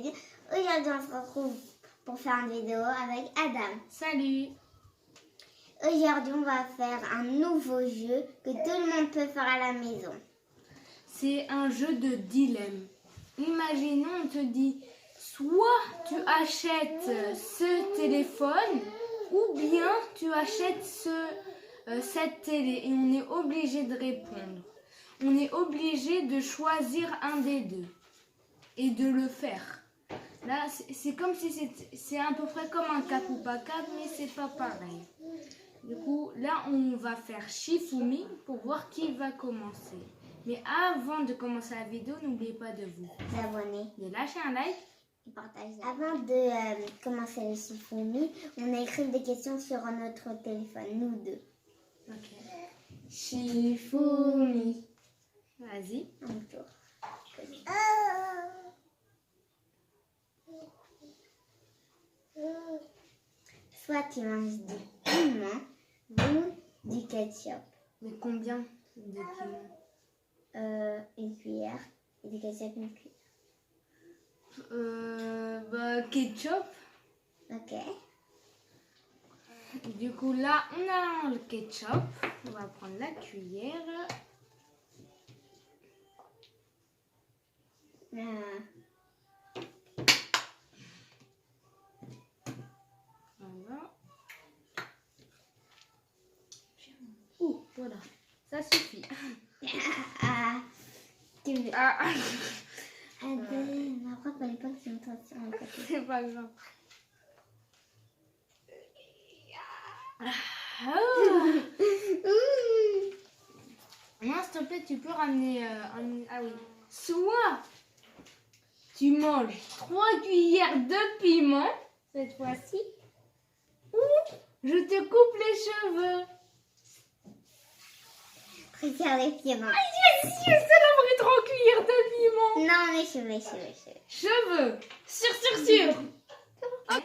dire. Aujourd'hui, on se retrouve pour faire une vidéo avec Adam. Salut. Aujourd'hui, on va faire un nouveau jeu que tout le monde peut faire à la maison. C'est un jeu de dilemme. Imaginons, on te dit, soit tu achètes ce téléphone ou bien tu achètes cette télé et on est obligé de répondre. On est obligé de choisir un des deux et de le faire. Là, c'est comme si c'est à peu près comme un cap ou pas cap, mais c'est pas pareil. Du coup, là, on va faire Shifumi pour voir qui va commencer. Mais avant de commencer la vidéo, n'oubliez pas de vous Abonnez de lâcher un like et partager. Avant de commencer le Shifumi, on a écrit des questions sur notre téléphone, nous deux. Ok. Shifumi. Vas-y. Un tour. Soit tu manges du piment ou du ketchup. Mais combien de piments? Une cuillère et du ketchup une cuillère. Ketchup. Ok. Du coup, là, on a le ketchup. On va prendre la cuillère. Voilà. Ouh, voilà. Ça suffit. Tu veux... Ah. Ma prof fallait pas que tu me fasses sur un côté. C'est pas grave. Non, s'il te plaît, tu peux ramener Ah oui. Soit tu manges 3 cuillères de piment, cette fois-ci, ou je te coupe les cheveux. Préfère les piments. Ah, yes, ça a pris 3 cuillères de piment. Non, les cheveux. Cheveux, sûr. Hop.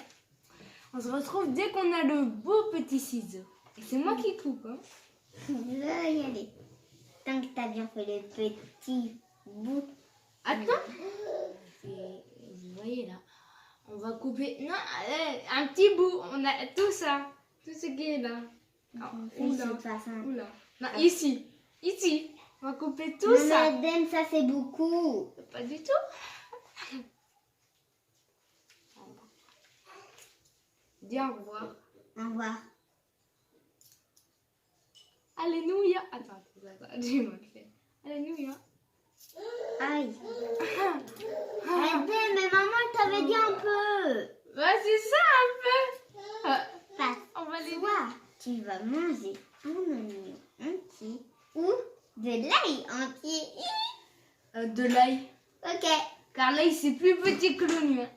On se retrouve dès qu'on a le beau petit ciseau. Et c'est moi qui coupe. Hein. Je veux y aller. Tant que t'as bien fait le petit bout. Attends. Vous voyez là. On va couper. Non, un petit bout. On a tout ça. Tout ce qui est là. Oui, de toute façon. Oula. Non, ici. On va couper tout Non, ça. mais Eden, ça c'est beaucoup. Pas du tout. Dis au revoir. Au revoir. Alléluia. Attends. Dis-moi le fait. Alléluia. Aïe. Eden, mais maman t'avait dit un peu. Ouais, c'est ça un peu. Passe. On va les Soit tu vas manger un oignon entier ou de l'ail entier. de l'ail. Ok. Car l'ail, c'est plus petit que l'oignon.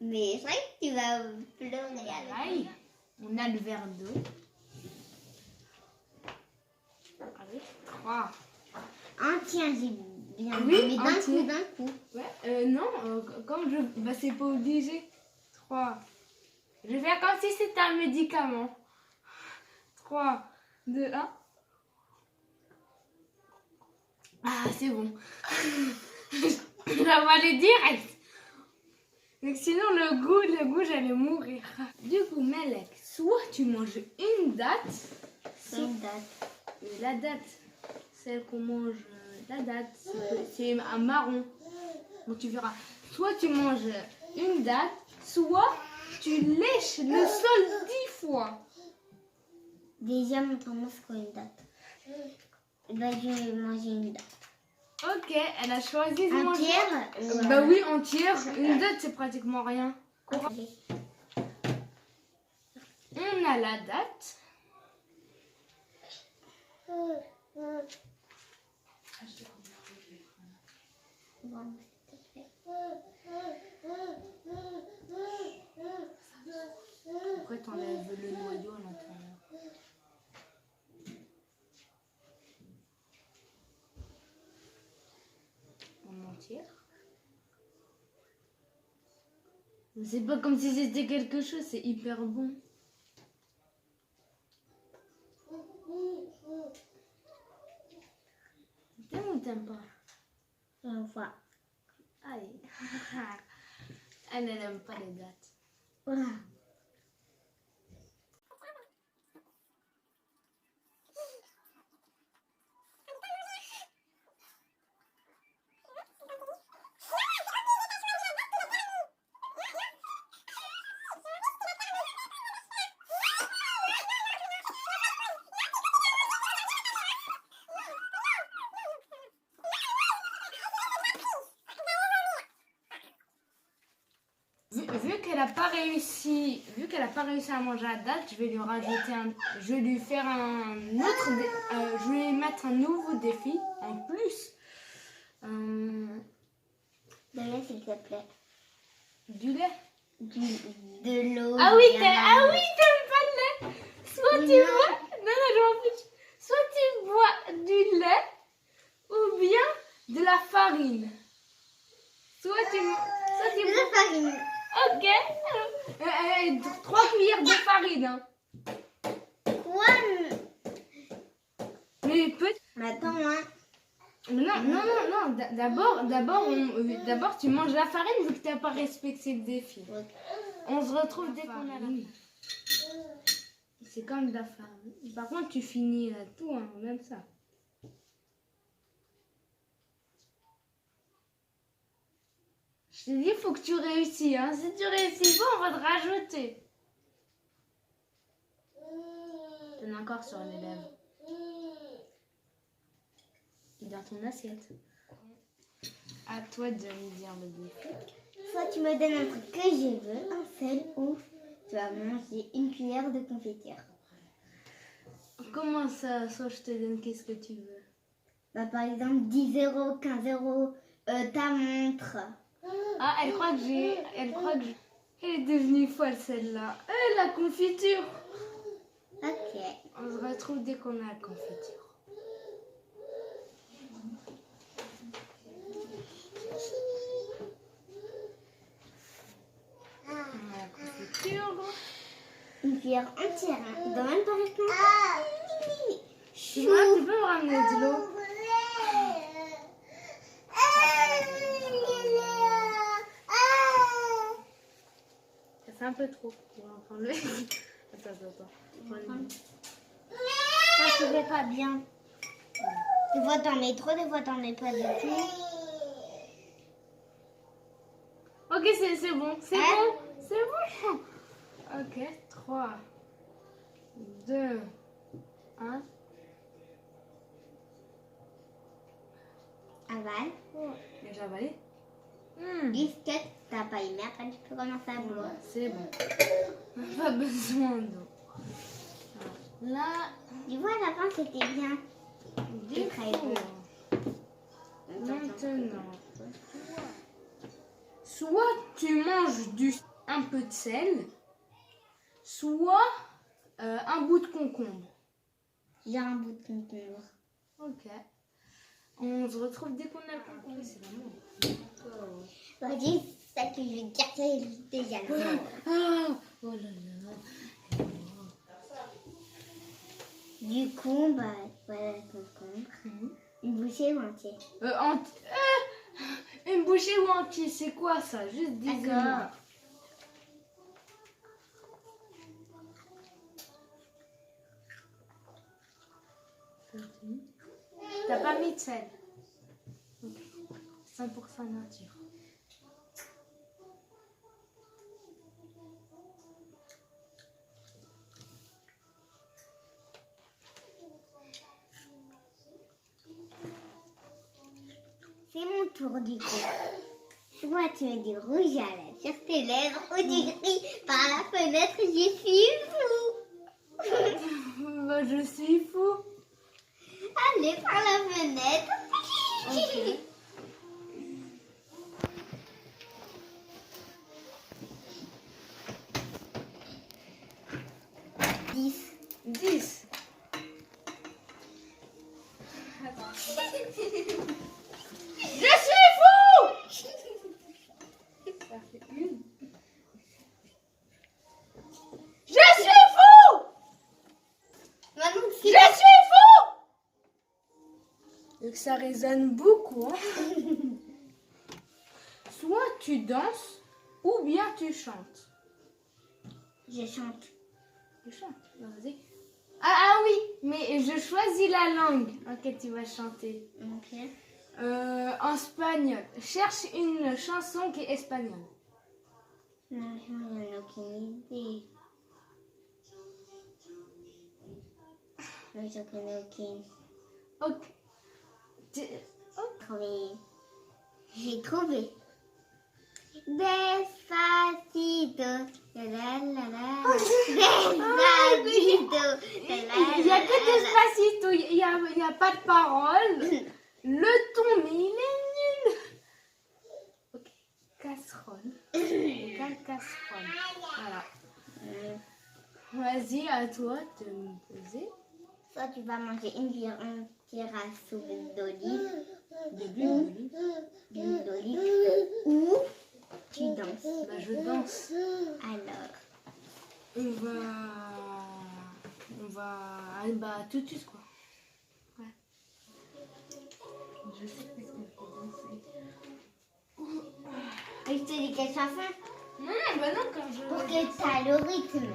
Mais c'est vrai que tu vas pleurer avec L'ail. On a le verre d'eau. Allez, 3. entier, j'ai bien Oui, dit, mais entier. d'un coup. Ouais, non, comme je... Bah, c'est pas obligé. 3. Je vais faire comme si c'était un médicament. 3, 2, 1. Ah, c'est bon. Ça va aller direct. Donc sinon, le goût, j'allais mourir. Du coup, Melek, soit tu manges une date. Une date. La date, celle qu'on mange, la date, c'est un marron. Donc tu verras. Soit tu manges une date, soit tu lèches le sol 10 fois. Déjà, mon commence quoi une date. Ben, je vais manger une date. Ok, elle a choisi de manger. Entière Bah oui, entière. Une date, c'est pratiquement rien. Allez. On a la date. Bon, Pourquoi t'enlèves le noyau à l'intérieur? En entière. C'est pas comme si c'était quelque chose, c'est hyper bon. T'aimes ou t'aimes pas? on voit. Ah, Allez. Elle n'aime pas les dates. Voilà. Vu qu'elle n'a pas réussi, à manger à date, je vais lui faire un autre, je vais lui mettre un nouveau défi en plus. Donne-le s'il te plaît. Du lait. De l'eau. Ah oui, bien t'aimes pas le lait. Soit tu Non. bois, non, je m'en fiche. Soit tu bois du lait ou bien de la farine. Soit tu De bois. la farine. Ok. 3 cuillères de farine. Hein. Quoi? Mais Attends, moi. Non. D'abord, tu manges la farine vu que tu n'as pas respecté le défi. Ok. On se retrouve dès qu'on a la. C'est comme de la farine. Par contre, tu finis tout, hein, même ça. Je t'ai dit, il faut que tu réussis. Hein. Si tu réussis pas, on va te rajouter. T'en as encore sur les lèvres. Et dans ton assiette. À toi de me dire le défi. Soit tu me donnes un truc que je veux, un seul, ou tu vas manger une cuillère de confiture. Comment ça, soit je te donne qu'est-ce que tu veux? Bah, par exemple, 10 euros, 15 euros, ta montre. Ah, elle croit que Elle est devenue folle celle-là. La confiture. Ok. On se retrouve dès qu'on a la confiture. On a la confiture. Une cuillère entière. Hein. Il doit même pas répondre. Tu peux me ramener de l'eau? Ça fait un peu trop. On va prendre le... Attends. Ça, tu fais pas bien. Des fois, t'en mets trop, des fois, t'en mets pas du tout. Ok, c'est bon. C'est Hein? bon. C'est bon. Ok, 3, 2, 1. Aval. Déjà avalé? Biscuit, t'as pas aimé, après tu peux commencer à boire. C'est bon. Pas besoin d'eau. Là, Tu vois, à la fin, c'était bien. du très coup, bon. maintenant, soit tu manges un peu de sel, soit un bout de concombre. J'ai un bout de concombre. Ok. On se retrouve dès qu'on a le concombre. C'est vraiment. Vas-y, c'est ça que je vais garder déjà. Ah, oh là là. Du coup, bah, voilà le concombre. Une bouchée ou entière? Une bouchée ou entier, c'est quoi ça? Juste dis-moi. D'accord. T'as pas mis de sel. 100% nature. C'est mon tour du coup. Soit tu mets du rouge à lèvres sur tes lèvres ou du gris par la fenêtre, je suis fou. Bah, je suis fou. Allez par la fenêtre. Ok. Dix. 10. Je suis fou. Ça fait une. Je suis fou. Maintenant, Je suis fou. Donc ça résonne beaucoup. Hein. tu danses ou bien tu chantes. Je chante. Tu chantes, vas-y. Ah oui, mais je choisis la langue en laquelle tu vas chanter. Ok. En espagnol. Cherche une chanson qui est espagnole. Non, je n'en ai aucune idée. Non, je connais aucune. Ok. Trouvé. J'ai trouvé. Despacito. La la la la. Despacito. La la Il n'y a la que Despacito, il y a pas de parole. Le ton, mais il est nul. Ok, casserole. Égale casserole. Voilà. Vas-y, à toi de me poser. Soit tu vas manger une cuillère entière à soupe d'olive. D'huile d'olive. Ou tu danses. Bah, je danse. Alors. On va. Ah, bah, tout de suite, quoi. Ouais. Je sais qu'est-ce qu'il faut danser. Et je te dis quelle chanson? Non, bah non, quand je. Pour que tu aies le rythme.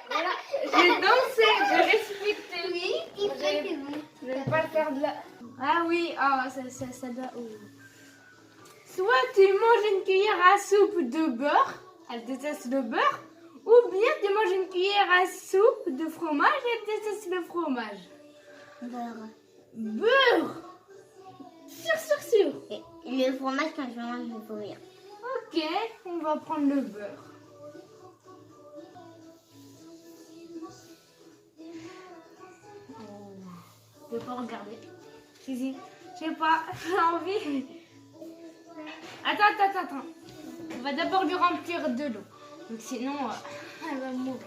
Voilà, j'ai dansé, je respecte. Oui, il faut que vous. Je vais pas faire de la. Ah oui, ah, ça doit. Oh. Soit tu manges une cuillère à soupe de beurre, elle déteste le beurre, ou bien tu manges une cuillère à soupe de fromage, elle déteste le fromage. Beurre. Beurre. Sûr. Et le fromage, quand je mange, je vais vomir. Ok, on va prendre le beurre. Je peux pas regarder. Si. Je sais pas, j'ai envie. Attends. On va d'abord lui remplir de l'eau. Donc sinon, elle va mourir.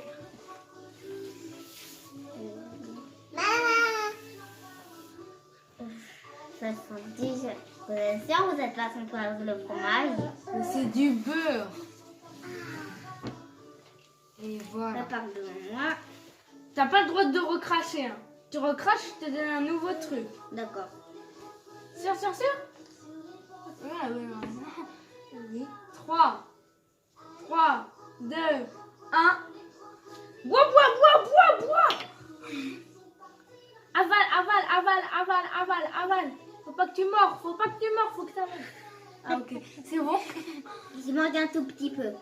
Ça sent déjà. Vous êtes sûr, vous êtes pas sans avec le fromage? Mais c'est du beurre. Et Ça voilà. part de moi. T'as pas le droit de recracher. Hein. Tu recraches, je te donne un nouveau truc. D'accord. Sûr? Ouais. Oui. 3, 2, 1. Bois. Avale. Faut pas que tu mords, faut que t'avales. Ah ok, c'est bon. Je mange un tout petit peu.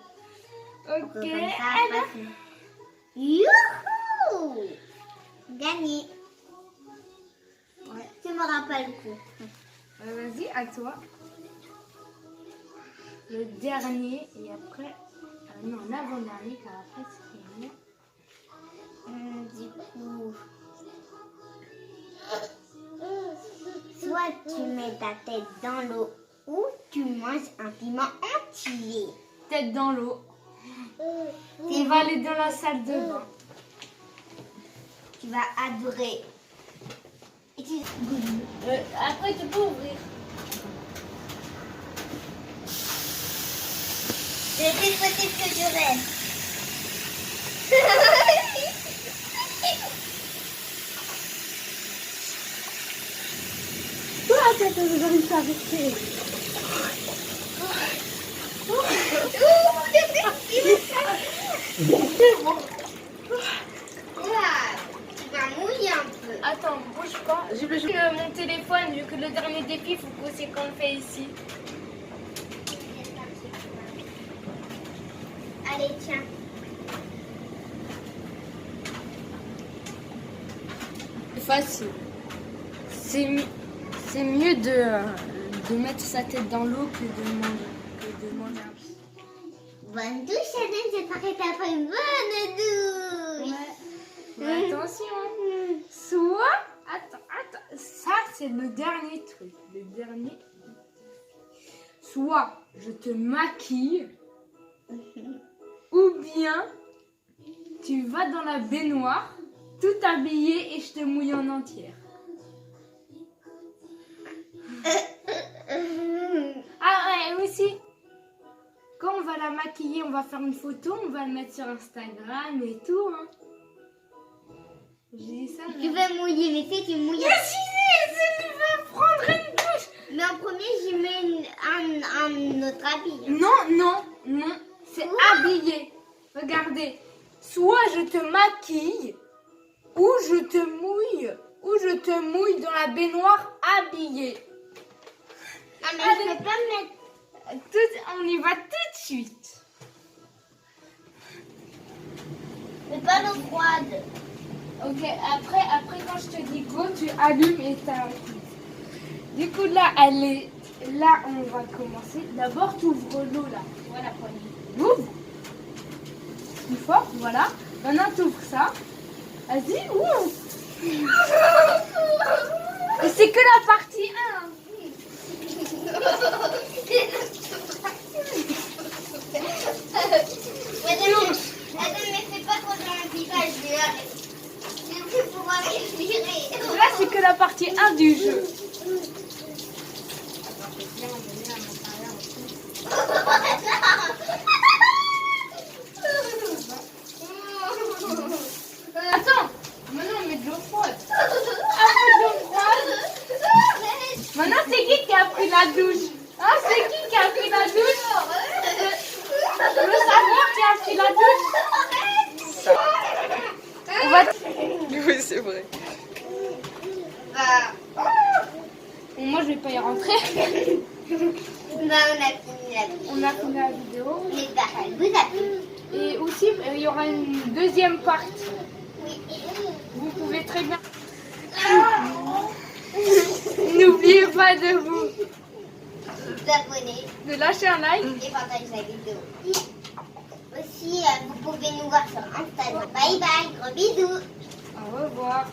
Ok. Comme ça, après, youhou! Gagné. Ouais. Tu me rappelles le coup. Vas-y, à toi. Le dernier et après... non, l'avant-dernier car après c'est fini. Du coup, soit tu mets ta tête dans l'eau ou tu manges un piment entier. Tête dans l'eau. On va aller dans la salle de bain. Tu vas adorer. Et tu... Après tu peux ouvrir. C'est le plus possible que je reste. J'arrive pas à rester. C'est bon. Tu vas mouiller un peu. Attends, bouge pas. J'ai besoin de mon téléphone vu que le dernier défi, il faut que c'est qu'on le fait ici. Allez, tiens. C'est facile. C'est mieux de mettre sa tête dans l'eau que de manger un petit. Bonne douche, Aden. J'espère que t'as fait une bonne douche. Ouais. Attention. Soit... Attends. Ça, c'est le dernier truc. Le dernier. Soit je te maquille. Ou bien tu vas dans la baignoire, tout habillé et je te mouille en entière. Ah ouais, aussi. Quand on va la maquiller, on va faire une photo, on va le mettre sur Instagram et tout. Hein. J'ai dit ça. Tu veux mouiller, mais tu sais, tu mouilles. Mais si, tu vas prendre une douche. Mais en premier, je mets un autre habit. Non. C'est habillé. Regardez. Soit je te maquille, ou je te mouille dans la baignoire habillée. Ah, mais Allez. je peux pas me mettre. On y va tout de suite. Mais pas l'eau froide. Ok, après quand je te dis go, tu allumes et t'arrêtes. Du coup là, là on va commencer. D'abord tu ouvres l'eau là. Voilà, ouvre. Plus fort, voilà. Maintenant tu ouvres ça. Vas-y, ouvre. Et c'est que la partie 1. Attends, mais fais pas trop dans le visage, je vais pouvoir respirer. Là c'est que la partie 1 du jeu. Attends, maintenant on met de l'eau froide. Maintenant c'est qui a pris la douche? Ah, c'est qui a pris la douche? Le saveur qui a pris la douche? On va... Oui, c'est vrai. Bon, moi je vais pas y rentrer. Bah, on a fini la vidéo. On a fini la vidéo. Mais elle vous a plu. Et aussi il y aura une deuxième partie. Oui. Vous pouvez très bien... N'oubliez pas de vous Abonnez de lâcher un like. et partager la vidéo. Aussi, vous pouvez nous voir sur Instagram. Bye bye, gros bisous. Au revoir.